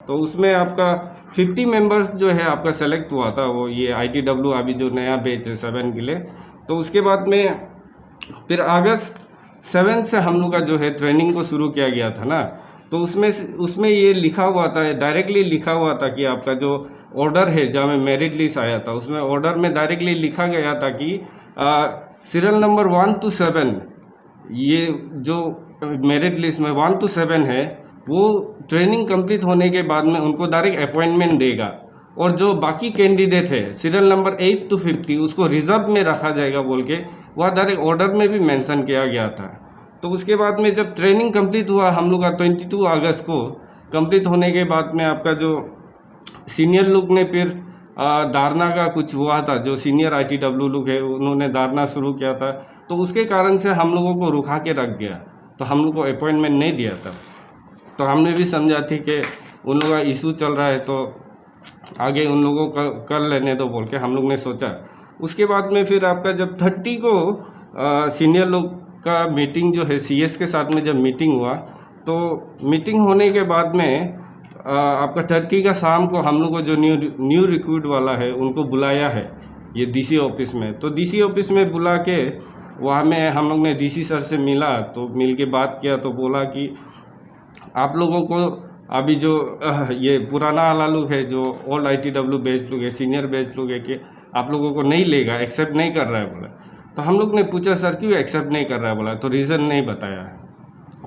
तो उसमें आपका 50 मेंबर्स जो है आपका सेलेक्ट हुआ था, वो ये ITW अभी जो नया बैच है 7 के लिए। तो उसके बाद में फिर अगस्त 7 से हम लोग का जो है ट्रेनिंग को शुरू किया गया था ना। तो उसमें ये लिखा हुआ था, डायरेक्टली लिखा हुआ था कि आपका जो ऑर्डर है जहाँ में मेरिट लिस्ट आया था, उसमें ऑर्डर में डायरेक्टली लिखा गया था कि सीरियल नंबर 1 to 7, ये जो मेरिट लिस्ट में 1 to 7 है, वो ट्रेनिंग कंप्लीट होने के बाद में उनको डायरेक्ट अपॉइंटमेंट देगा। और जो बाकी कैंडिडेट है सीरियल नंबर 8 to 50, उसको रिजर्व में रखा जाएगा बोल के वह डायरेक्ट ऑर्डर में भी मेंशन किया गया था। तो उसके बाद में जब ट्रेनिंग कंप्लीट हुआ हम लोग का 22 अगस्त को, कंप्लीट होने के बाद में आपका जो सीनियर लोग ने फिर धारणा का कुछ हुआ था, जो सीनियर ITW लोग है उन्होंने धारणा शुरू किया था। तो उसके कारण से हम लोगों को रुका के रख दिया, तो हम लोग को अपॉइंटमेंट नहीं दिया था। तो हमने भी समझा थी कि उन लोगों का इशू चल रहा है, तो आगे उन लोगों को कर लेने दो बोल के हम लोग ने सोचा। उसके बाद में फिर आपका जब 30 को सीनियर लोग का मीटिंग जो है CS के साथ में जब मीटिंग हुआ, तो मीटिंग होने के बाद में आपका 30 का शाम को हम लोग को जो न्यू रिक्रूट वाला है उनको बुलाया है ये DC ऑफिस में। तो DC ऑफिस में बुला के वहाँ में हम लोग ने DC सर से मिला, तो मिल के बात किया। तो बोला कि आप लोगों को अभी जो ये पुराना वाला लोग है, जो ओल्ड ITW बैच लोग है, सीनियर बैच लोग है, कि आप लोगों को नहीं लेगा, एक्सेप्ट नहीं कर रहा है बोला। तो हम लोग ने पूछा सर क्यों एक्सेप्ट नहीं कर रहा है बोला, तो रीज़न नहीं बताया।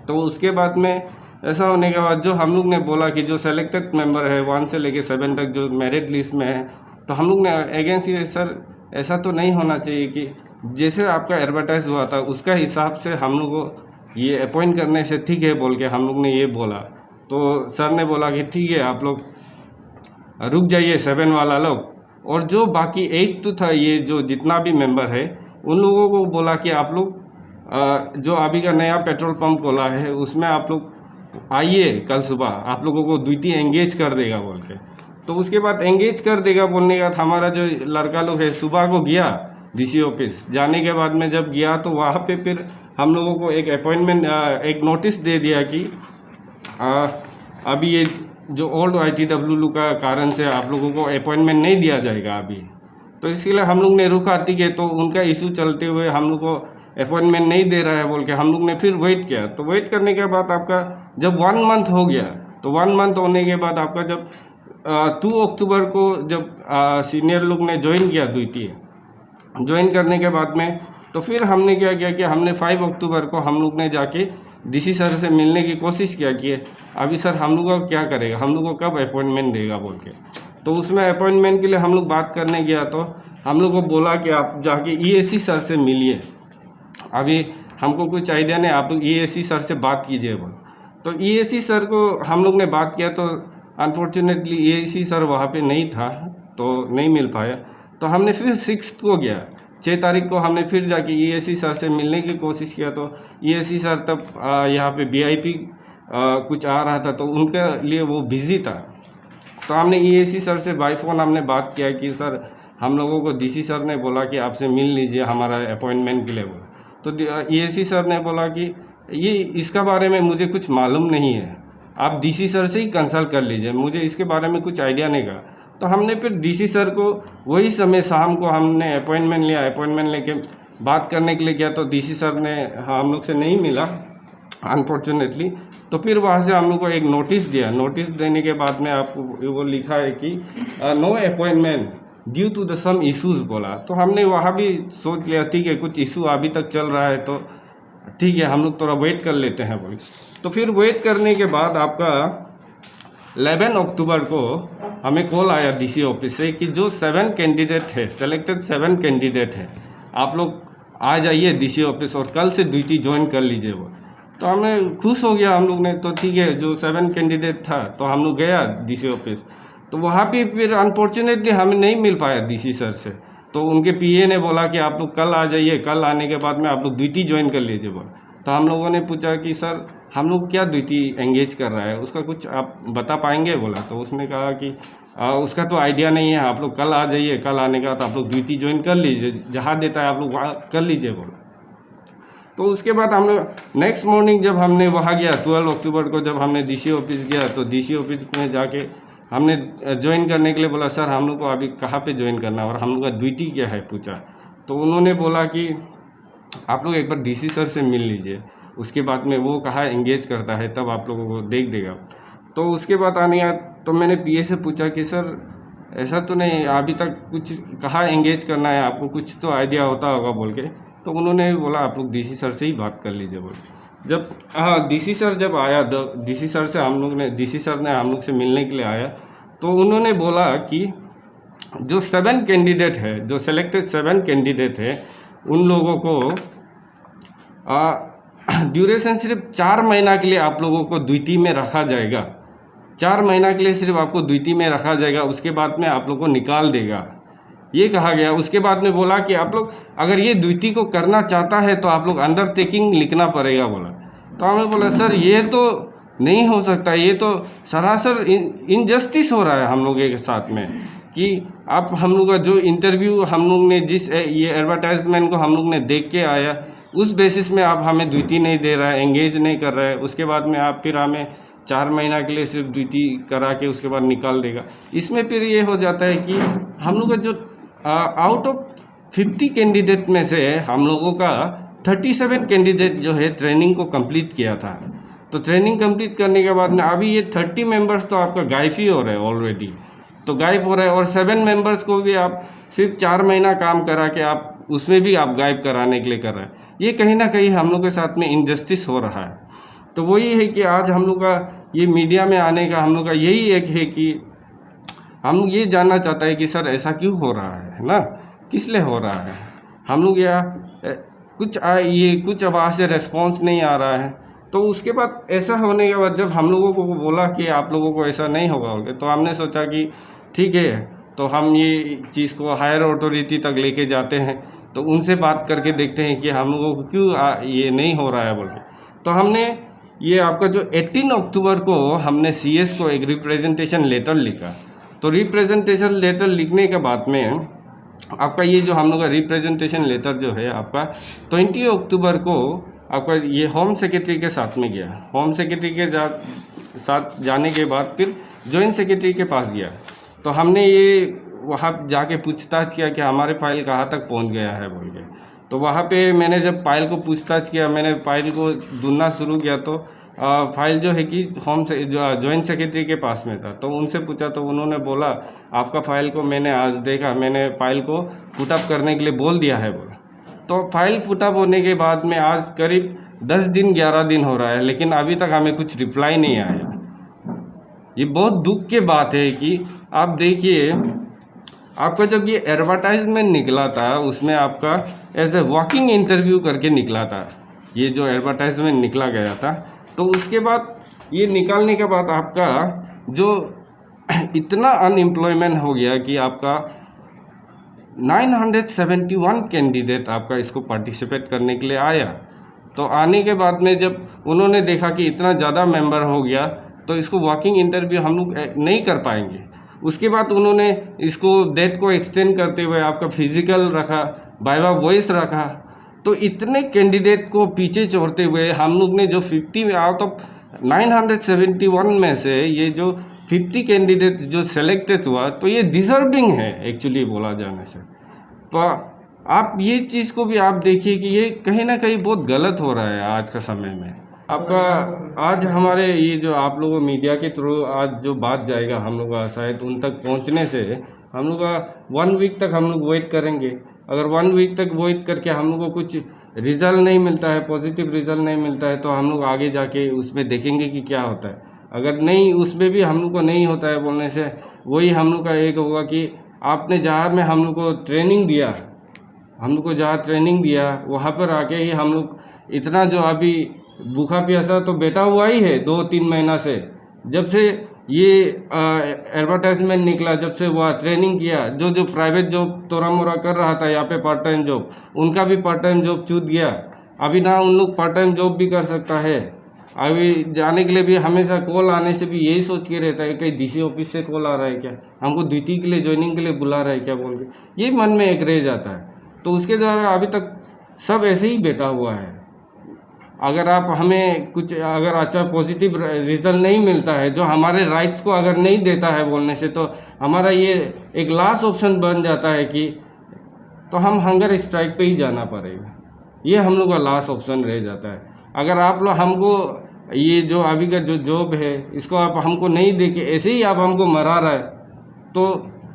तो उसके बाद में ऐसा होने के बाद जो हम लोग ने बोला कि जो सेलेक्टेड मेंबर है 1 से लेके 7 तक जो मेरिट लिस्ट में है, तो हम लोग ने अगेंस्ट ये सर ऐसा तो नहीं होना चाहिए कि जैसे आपका एडवर्टाइज हुआ था उसका हिसाब से हम लोग को ये अपॉइंट करने से ठीक है बोल के हम लोग ने ये बोला। तो सर ने बोला कि ठीक है आप लोग रुक जाइए 7 वाला लोग, और जो बाकी 8 तो था, ये जो जितना भी मेंबर है उन लोगों को बोला कि आप लोग जो अभी का नया पेट्रोल पंप खोला है उसमें आप लोग आइए, कल सुबह आप लोगों को ड्यूटी एंगेज कर देगा बोल के। तो उसके बाद एंगेज कर देगा बोलने का हमारा जो लड़का लोग है सुबह को गया DC ऑफिस। जाने के बाद में जब गया तो वहाँ पे फिर हम लोगों को एक अपॉइंटमेंट, एक नोटिस दे दिया कि अभी ये जो ओल्ड ITW का कारण से आप लोगों को अपॉइंटमेंट नहीं दिया जाएगा अभी। तो इसलिए हम लोग ने रुका, ठीक है। तो उनका इशू चलते हुए हम लोग को अपॉइंटमेंट नहीं दे रहा है बोल के हम लोग ने फिर वेट किया। तो वेट करने के बाद आपका जब 1 मंथ हो गया, तो 1 मंथ होने के बाद आपका जब 2 अक्टूबर को जब सीनियर लोग ने ज्वाइन किया ड्यूटी, ज्वाइन करने के बाद में तो फिर हमने क्या किया कि हमने 5 अक्टूबर को हम लोग ने जाके DC सर से मिलने की कोशिश किया कि अभी सर हम लोग को क्या करेगा, हम लोग को कब अपॉइंटमेंट देगा बोल के। तो उसमें अपॉइंटमेंट के लिए हम लोग बात करने गया, तो हम लोग को बोला कि आप जाके EAC सर से मिलिए, अभी हमको कुछ आइडिया नहीं, आप लोग EAC सर से बात कीजिए बोल। तो EAC सर को हम लोग ने बात किया, तो अनफॉर्चुनेटली EAC सर वहाँ पे नहीं था, तो नहीं मिल पाया। तो हमने फिर 6 को गया, 6 तारीख को हमने फिर जाके EAC सर से मिलने की कोशिश किया। तो EAC सर तब यहाँ पे VIP कुछ आ रहा था, तो उनके लिए वो बिज़ी था। तो हमने EAC सर से बाय फ़ोन हमने बात किया कि सर हम लोगों को DC सर ने बोला कि आपसे मिल लीजिए हमारा अपॉइंटमेंट के लिए बोला। तो EAC सर ने बोला कि ये इसका बारे में मुझे कुछ मालूम नहीं है, आप DC सर से ही कंसल्ट कर लीजिए, मुझे इसके बारे में कुछ आइडिया नहीं का। तो हमने फिर DC सर को वही समय शाम को हमने अपॉइंटमेंट लिया, अपॉइंटमेंट लेके बात करने के लिए गया। तो DC सर ने हम लोग से नहीं मिला अनफॉर्चुनेटली। तो फिर वहाँ से हम लोग को एक नोटिस दिया, नोटिस देने के बाद में आपको वो लिखा है कि no appointment due to the some issues बोला। तो हमने वहाँ भी सोच लिया ठीक है कुछ इशू अभी तक चल रहा है, तो ठीक है हम लोग थोड़ा वेट कर लेते हैं बोले। तो फिर वेट करने के बाद आपका 11 अक्टूबर को हमें कॉल आया DC ऑफिस से कि जो 7 कैंडिडेट है, सेलेक्टेड 7 कैंडिडेट है, आप लोग आ जाइए DC ऑफिस और कल से ड्यूटी ज्वाइन कर लीजिए वो। तो हमें खुश हो गया हम लोग ने, तो ठीक है जो 7 कैंडिडेट था तो हम लोग गया DC ऑफिस। तो वहाँ पे फिर अनफॉर्चुनेटली हमें नहीं मिल पाया DC सर से। तो उनके PA ने बोला कि आप लोग कल आ जाइए, कल आने के बाद में आप लोग ड्यूटी ज्वाइन कर लीजिए बोला। तो हम लोगों ने पूछा कि सर हम लोग क्या ड्यूटी एंगेज कर रहा है, उसका कुछ आप बता पाएंगे बोला। तो उसने कहा कि उसका तो आइडिया नहीं है, आप लोग कल आ जाइए, कल आने के बाद आप लोग ड्यूटी ज्वाइन कर लीजिए, जहाँ देता है आप लोग वहाँ कर लीजिए बोला। तो उसके बाद हम नेक्स्ट मॉर्निंग जब हमने वहाँ गया 12 अक्टूबर को, जब हमने डीसी ऑफिस गया तो डीसी ऑफिस में जाके हमने ज्वाइन करने के लिए बोला, सर हम लोग को अभी कहाँ पे ज्वाइन करना है और हम लोग का ड्यूटी क्या है पूछा। तो उन्होंने बोला कि आप लोग एक बार डीसी सर से मिल लीजिए, उसके बाद में वो कहाँ एंगेज करता है तब आप लोगों को देख देगा। तो उसके बाद आने का तो मैंने पीए से पूछा कि सर ऐसा तो नहीं अभी तक कुछ कहाँ एंगेज करना है, आपको कुछ तो आइडिया होता होगा बोल के। तो उन्होंने बोला आप लोग डीसी सर से ही बात कर लीजिए बोल। जब डीसी सर जब आया, डीसी सर से हम लोग ने डीसी सर ने हम लोग से मिलने के लिए आया तो उन्होंने बोला कि जो 7 कैंडिडेट है, जो सेलेक्टेड 7 कैंडिडेट है, उन लोगों को ड्यूरेशन सिर्फ 4 महीना के लिए आप लोगों को ड्यूटी में रखा जाएगा। 4 महीना के लिए सिर्फ आपको ड्यूटी में रखा जाएगा, उसके बाद में आप लोग को निकाल देगा, ये कहा गया। उसके बाद में बोला कि आप लोग अगर ये ड्यूटी को करना चाहता है तो आप लोग अंडरटेकिंग लिखना पड़ेगा बोला। तो हमें बोला सर ये तो नहीं हो सकता, ये तो सरासर इनजस्टिस हो रहा है हम लोग के साथ में कि आप हम लोग का जो इंटरव्यू हम लोग ने जिस ये एडवर्टाइजमेंट को हम लोग ने देख के आया उस बेसिस में आप हमें ड्यूटी नहीं दे रहा है, एंगेज नहीं कर रहा है। उसके बाद में आप फिर हमें 4 महीना के लिए सिर्फ ड्यूटी करा के उसके बाद निकाल देगा। इसमें फिर ये हो जाता है कि हम लोग का जो आउट ऑफ 50 कैंडिडेट में से हम लोगों का 37 कैंडिडेट जो है ट्रेनिंग को कंप्लीट किया था। तो ट्रेनिंग कंप्लीट करने के बाद में अभी ये 30 मेंबर्स तो आपका गायब ही हो रहे हैं ऑलरेडी, तो गायब हो रहे हैं। और 7 मेंबर्स को भी आप सिर्फ 4 महीना काम करा के आप उसमें भी आप गायब कराने के लिए कर रहे हैं। ये कहीं ना कहीं हम लोग के साथ में इनजस्टिस हो रहा है। तो वही है कि आज हम लोग का ये मीडिया में आने का हम लोग का यही एक है कि हम ये जानना चाहता है कि सर ऐसा क्यों हो रहा है ना, किस लिए हो रहा है। हम लोग ये कुछ आवाज़ से रिस्पॉन्स नहीं आ रहा है। तो उसके बाद ऐसा होने के बाद जब हम लोगों को बोला कि आप लोगों को ऐसा नहीं होगा बोल के, तो हमने सोचा कि ठीक है, तो हम ये चीज़ को हायर अथॉरिटी तक लेके जाते हैं, तो उनसे बात करके देखते हैं कि हम लोगों को क्यों ये नहीं हो रहा है बोल के। तो हमने ये आपका जो 18 अक्टूबर को हमने सीएस को एक रिप्रेजेंटेशन लेटर लिखा। तो रिप्रेजेंटेशन लेटर लिखने के बाद में आपका ये जो हम लोग का रिप्रेजेंटेशन लेटर जो है आपका 20 अक्टूबर को आपका ये होम सेक्रेटरी के साथ में गया। होम सेक्रेटरी के साथ जाने के बाद फिर जॉइंट सेक्रेटरी के पास गया। तो हमने ये वहाँ जाके पूछताछ किया कि हमारे फाइल कहाँ तक पहुँच गया है बोल के। तो वहाँ पे मैंने जब फाइल को पूछताछ किया, मैंने फाइल को ढूंढना शुरू किया तो फाइल जो है कि होम से जो जॉइंट सेक्रेटरी के पास में था। तो उनसे पूछा तो उन्होंने बोला आपका फाइल को मैंने आज देखा, मैंने फाइल को पुटअप करने के लिए बोल दिया है बोला। तो फाइल पुटअप होने के बाद में आज करीब 10 दिन 11 दिन हो रहा है, लेकिन अभी तक हमें कुछ रिप्लाई नहीं आया। ये बहुत दुख की बात है कि आप देखिए, आपका जब ये एडवर्टाइजमेंट निकला था उसमें आपका एज ए वॉकिंग इंटरव्यू करके निकला था, ये जो एडवर्टाइजमेंट निकला गया था। तो उसके बाद ये निकालने के बाद आपका जो इतना अनएम्प्लॉयमेंट हो गया कि आपका 971 कैंडिडेट आपका इसको पार्टिसिपेट करने के लिए आया। तो आने के बाद में जब उन्होंने देखा कि इतना ज़्यादा मेंबर हो गया तो इसको वॉकिंग इंटरव्यू हम लोग नहीं कर पाएंगे। उसके बाद उन्होंने इसको डेट को एक्सटेंड करते हुए आपका फिजिकल रखा, वाइवा वॉइस रखा। तो इतने कैंडिडेट को पीछे छोड़ते हुए हम लोग ने जो 50 आउट ऑफ 971 में से ये जो 50 कैंडिडेट जो सेलेक्टेड हुआ, तो ये डिजर्विंग है एक्चुअली बोला जाने से। तो आप ये चीज़ को भी आप देखिए कि ये कहीं ना कहीं बहुत गलत हो रहा है आज का समय में। आपका आज हमारे ये जो आप लोगों मीडिया के थ्रू आज जो बात जाएगा हम लोग का, शायद उन तक पहुंचने से हम लोग का 1 वीक तक हम लोग वेट करेंगे। अगर 1 वीक तक वेट करके हम लोग को कुछ रिजल्ट नहीं मिलता है, पॉजिटिव रिजल्ट नहीं मिलता है, तो हम लोग आगे जाके उसमें देखेंगे कि क्या होता है। अगर नहीं, उसमें भी हम लोग को नहीं होता है बोलने से, वही हम लोग का एक होगा कि आपने जहाँ में हम लोग को ट्रेनिंग दिया, हम लोग को जहाँ ट्रेनिंग दिया वहाँ पर आके ही हम लोग इतना जो अभी भूखा प्यासा तो बैठा हुआ ही है 2-3 महीना से। जब से ये एडवर्टाइजमेंट निकला, जब से वह ट्रेनिंग किया, जो प्राइवेट जॉब तोड़ा मोड़ा कर रहा था यहाँ पे पार्ट टाइम जॉब, उनका भी पार्ट टाइम जॉब छूट गया। अभी ना उन लोग पार्ट टाइम जॉब भी कर सकता है। अभी जाने के लिए भी हमेशा कॉल आने से भी यही सोच के रहता है कहीं डीसी ऑफिस से कॉल आ रहा है क्या, हमको ड्यूटी के लिए ज्वाइनिंग के लिए बुला रहा है क्या बोल के, ये मन में एक रह जाता है। तो उसके द्वारा अभी तक सब ऐसे ही बैठा हुआ है। अगर आप हमें कुछ अगर अच्छा पॉजिटिव रिजल्ट नहीं मिलता है, जो हमारे राइट्स को अगर नहीं देता है बोलने से, तो हमारा ये एक लास्ट ऑप्शन बन जाता है कि तो हम हंगर स्ट्राइक पे ही जाना पड़ेगा। ये हम लोग का लास्ट ऑप्शन रह जाता है। अगर आप लोग हमको ये जो अभी का जो जॉब है इसको आप हमको नहीं दे के ऐसे ही आप हमको मरा रहा है, तो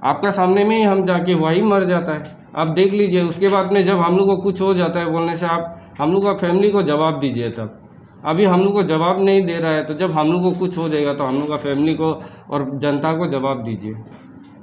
आपका सामने में ही हम जाके वही मर जाता है। आप देख लीजिए, उसके बाद में जब हम लोग को कुछ हो जाता है बोलने से, आप हम लोग का फैमिली को जवाब दीजिए। तब अभी हम लोग को जवाब नहीं दे रहा है, तो जब हम लोग को कुछ हो जाएगा तो हम लोग का फैमिली को और जनता को जवाब दीजिए।